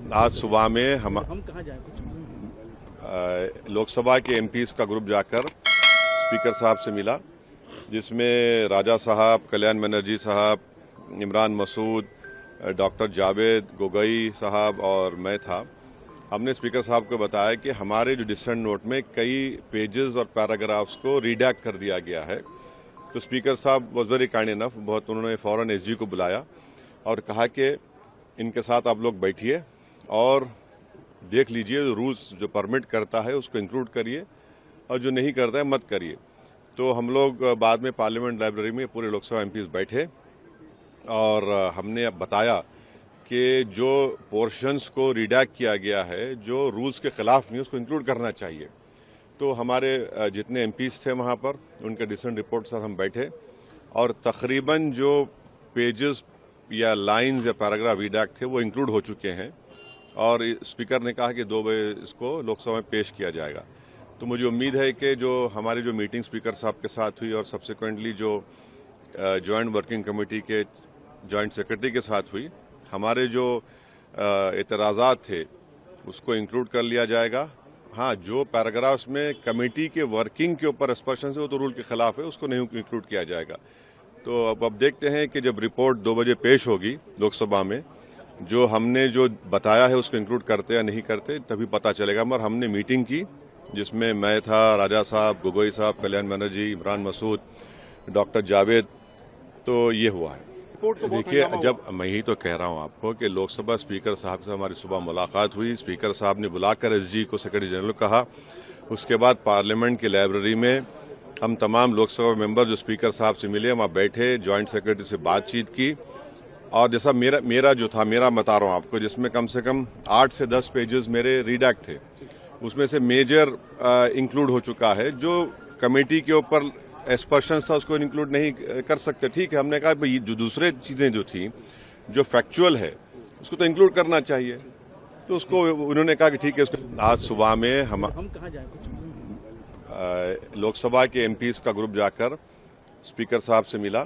आज सुबह में हम कहाँ जाए लोकसभा के एमपीज का ग्रुप जाकर स्पीकर साहब से मिला, जिसमें राजा साहब, कल्याण बनर्जी साहब, इमरान मसूद, डॉक्टर जावेद गोगोई साहब और मैं था। हमने स्पीकर साहब को बताया कि हमारे जो डिसेंट नोट में कई पेजेस और पैराग्राफ्स को रीडैक्ट कर दिया गया है। तो स्पीकर साहब वॉज वेरी काइंड इनफ, बहुत उन्होंने फौरन एसजी को बुलाया और कहा कि इनके साथ आप लोग बैठिए और देख लीजिए, रूल्स जो परमिट करता है उसको इंक्लूड करिए और जो नहीं करता है मत करिए। तो हम लोग बाद में पार्लियामेंट लाइब्रेरी में पूरे लोकसभा एमपीज बैठे और हमने अब बताया कि जो पोर्शंस को रिडैक्ट किया गया है, जो रूल्स के खिलाफ नहीं, उसको इंक्लूड करना चाहिए। तो हमारे जितने एमपीज थे वहां पर, उनके डिसेंट रिपोर्ट से हम बैठे और तकरीबन जो पेजेस या लाइंस या पैराग्राफ रिडैक्ट थे वो इंक्लूड हो चुके हैं और स्पीकर ने कहा कि 2 बजे इसको लोकसभा में पेश किया जाएगा। तो मुझे उम्मीद है कि जो हमारी जो मीटिंग स्पीकर साहब के साथ हुई और सब्सिक्वेंटली जो जॉइंट वर्किंग कमेटी के जॉइंट सेक्रेटरी के साथ हुई, हमारे जो एतराज़ात थे उसको इंक्लूड कर लिया जाएगा। हाँ, जो पैराग्राफ्स में कमेटी के वर्किंग के ऊपर एक्सप्रेशन है वो तो रूल के खिलाफ है, उसको नहीं इंक्लूड किया जाएगा। तो अब देखते हैं कि जब रिपोर्ट 2 बजे पेश होगी लोकसभा में, जो हमने जो बताया है उसको इंक्लूड करते या नहीं करते तभी पता चलेगा। मगर हमने मीटिंग की जिसमें मैं था, राजा साहब, गोगोई साहब, कल्याण बनर्जी, इमरान मसूद, डॉक्टर जावेद। तो ये हुआ है। देखिए, जब मैं ही तो कह रहा हूं आपको कि लोकसभा स्पीकर साहब से हमारी सुबह मुलाकात हुई, स्पीकर साहब ने बुलाकर एसजी को, सेक्रेटरी जनरल को कहा। उसके बाद पार्लियामेंट की लाइब्रेरी में हम तमाम लोकसभा मेंबर जो स्पीकर साहब से मिले, वहां बैठे, जॉइंट सेक्रेटरी से बातचीत की और जैसा मेरा जो था, मेरा बता रहा हूं आपको, जिसमें कम से कम 8 से 10 पेजेस मेरे रीडैक्ट थे, उसमें से मेजर इंक्लूड हो चुका है। जो कमेटी के ऊपर एक्सपर्शन था उसको इंक्लूड नहीं कर सकते, ठीक है। हमने कहा भाई जो दूसरे चीजें जो थी, जो फैक्चुअल है, उसको तो इंक्लूड करना चाहिए। तो उसको उन्होंने कहा कि ठीक है। आज सुबह में हम कहाँ जाए लोकसभा के एमपीज का ग्रुप जाकर स्पीकर साहब से मिला,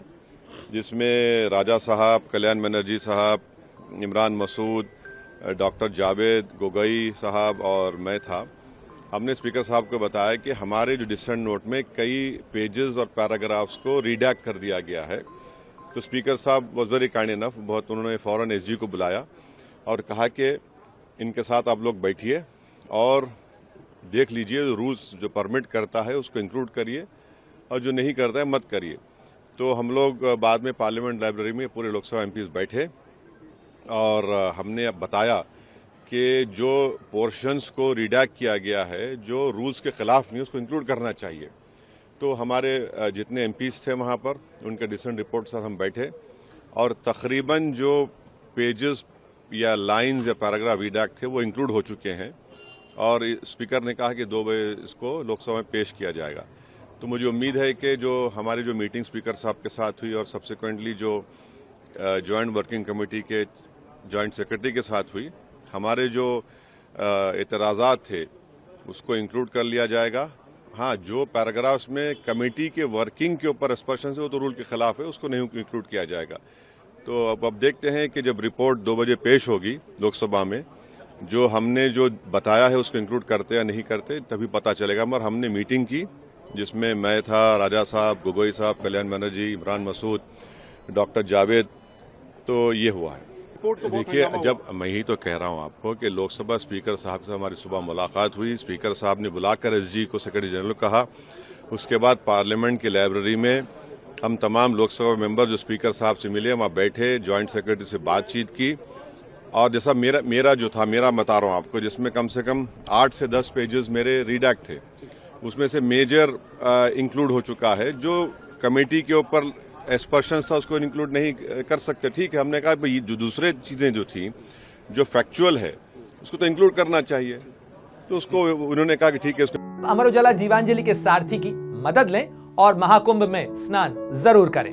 जिसमें राजा साहब, कल्याण बनर्जी साहब, इमरान मसूद, डॉक्टर जावेद गोगोई साहब और मैं था। हमने स्पीकर साहब को बताया कि हमारे जो डिसेंट नोट में कई पेजेस और पैराग्राफ्स को रीडैक्ट कर दिया गया है। तो स्पीकर साहब वॉज वेरी काइंड इनफ, बहुत उन्होंने फौरन एसजी को बुलाया और कहा कि इनके साथ आप लोग बैठिए और देख लीजिए, रूल्स जो परमिट करता है उसको इंक्लूड करिए और जो नहीं करता है मत करिए। तो हम लोग बाद में पार्लियामेंट लाइब्रेरी में पूरे लोकसभा एमपीज बैठे और हमने अब बताया कि जो पोर्शंस को रिडैक्ट किया गया है, जो रूल्स के खिलाफ नहीं, उसको इंक्लूड करना चाहिए। तो हमारे जितने एमपीज थे वहां पर, उनके डिसेंट रिपोर्ट से हम बैठे और तकरीबन जो पेजेस या लाइंस या पैराग्राफ रिडैक्ट थे वो इंक्लूड हो चुके हैं और स्पीकर ने कहा कि 2 बजे इसको लोकसभा में पेश किया जाएगा। तो मुझे उम्मीद है कि जो हमारी जो मीटिंग स्पीकर साहब के साथ हुई और सब्सिक्वेंटली जो जॉइंट वर्किंग कमेटी के जॉइंट सेक्रेटरी के साथ हुई, हमारे जो एतराज़ात थे उसको इंक्लूड कर लिया जाएगा। हाँ, जो पैराग्राफ्स में कमेटी के वर्किंग के ऊपर एक्सप्रेशन है वो तो रूल के खिलाफ है, उसको नहीं इंक्लूड किया जाएगा। तो अब देखते हैं कि जब रिपोर्ट 2 बजे पेश होगी लोकसभा में, जो हमने जो बताया है उसको इंक्लूड करते या नहीं करते तभी पता चलेगा। मगर हमने मीटिंग की जिसमें मैं था, राजा साहब, गोगोई साहब, कल्याण बनर्जी, इमरान मसूद, डॉक्टर जावेद। तो ये हुआ है। देखिए, जब मैं ही तो कह रहा हूं आपको कि लोकसभा स्पीकर साहब से हमारी सुबह मुलाकात हुई, स्पीकर साहब ने बुलाकर एसजी को, सेक्रेटरी जनरल को कहा। उसके बाद पार्लियामेंट की लाइब्रेरी में हम तमाम लोकसभा मेंबर जो स्पीकर साहब से मिले, वहां बैठे, जॉइंट सेक्रेटरी से बातचीत की और जैसा मेरा जो था, मेरा बता रहा हूं आपको, जिसमें कम से कम 8 से 10 पेजेस मेरे रीडैक्ट थे, उसमें से मेजर इंक्लूड हो चुका है। जो कमेटी के ऊपर एक्सपर्शन था उसको इंक्लूड नहीं कर सकते, ठीक है। हमने कहा भाई जो दूसरे चीजें जो थी, जो फैक्चुअल है, उसको तो इंक्लूड करना चाहिए। तो उसको उन्होंने कहा कि ठीक है। अमर उजाला जीवांजलि के सारथी की मदद लें और महाकुंभ में स्नान जरूर करें।